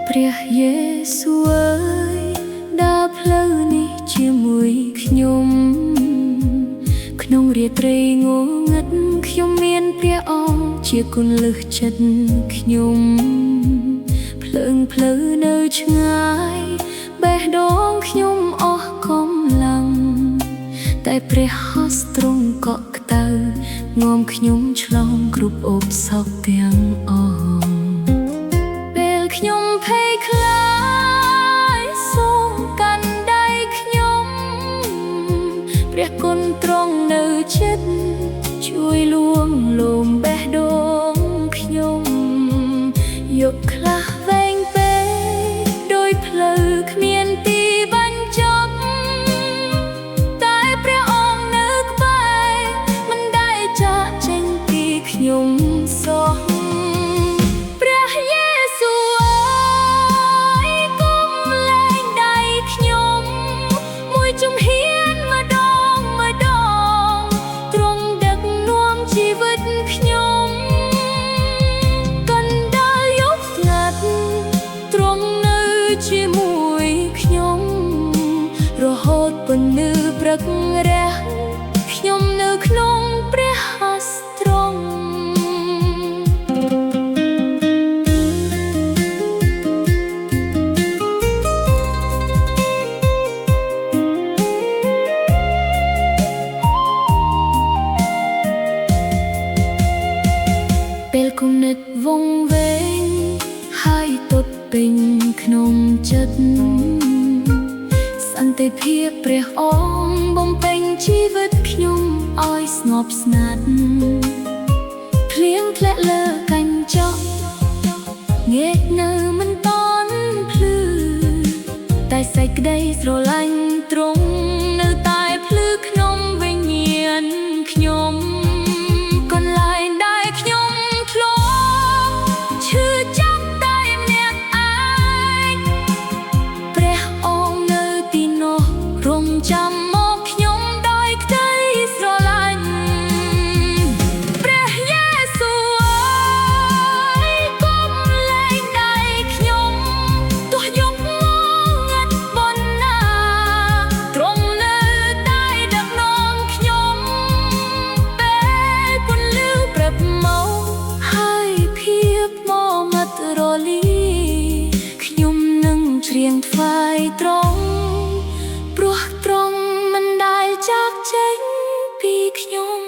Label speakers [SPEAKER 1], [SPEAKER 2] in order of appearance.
[SPEAKER 1] ព្រះយេស៊ូវអើយដើរផ្លូវនេះជាមួយខ្ញុំក្នុងរាត្រីងងឹតខ្ញុំមានព្រះអង្គជាគន្លឹះចិត្តខ្ញុំភ្លើងផ្លូវនៅឆ្ងាយបេះដូងខ្ញុំអស់កម្លាំងតែព្រះហស្ថទ្រង់កក់ក្តៅនាំខ្ញុំឆ្លងគ្រប់ឧបសគ្គទាំងអស់ពេលខ្ញុំភ័យខ្លាចសូមកាន់ដៃខ្ញុំព្រះគុណទ្រង់នៅជិតជួយលួងលោមបេះដូងខ្ញុំយកខ្លះវែងពេកដោយផ្លូវគ្មានទីបញ្ចប់តែព្រះអង្គនៅក្បែរមិនដែលចាកចេញពីខ្ញុំសោះព្រះយេស៊ូវអើយកុំលែងដៃខ្ញុំមួយជំហានម្ដងទ្រង់ដឹកនាំជីវិតខ្ញុំកណ្ដាលយប់ស្ងាត់ទ្រង់នៅជាមួយខ្ញុំរហូតពន្លឺព្រឹករះខ្ញុំនៅក្នុងព្រះហស្ថទ្រង់ពេលគំនិតវង្វេងហើយទត់ពេញក្នុងចិត្តសន្តិភាពព្រះអង្គបំពេញជីវិតខ្ញុំឲ្យស្ងប់ស្ងាត់ភ្លៀងធ្លាក់លើកញ្ចក់ងែកនៅមិនតន់ភ្លឺតែសេចក្តីស្រឡាញ់ទ្រង់នៅតែភ្លឺក្នុងវិញ្ញាណខ្ញុំកន្លែងដែលខ្ញុំធ្លាប់ឈឺចាប់តែម្នាក់ឯងព្រះអង្គនៅទីនោះរង់ចាំមកខ្ញុំដោយក្តីស្រឡាញ់ព្រះយេស៊ូវអើយកុំលែងដៃខ្ញុំទោះយប់ងងឹតប៉ុណ្ណាទ្រង់នៅតែដឹកនាំខ្ញុំពេលពន្លឺព្រឹកមកហើយភាពមកមាត់រលីខ្ញុំនឹងច្រៀងថ្វាយទ្រង់ព្រោះទ្រង់មិនដែលចាកចេញពីខ្ញុំ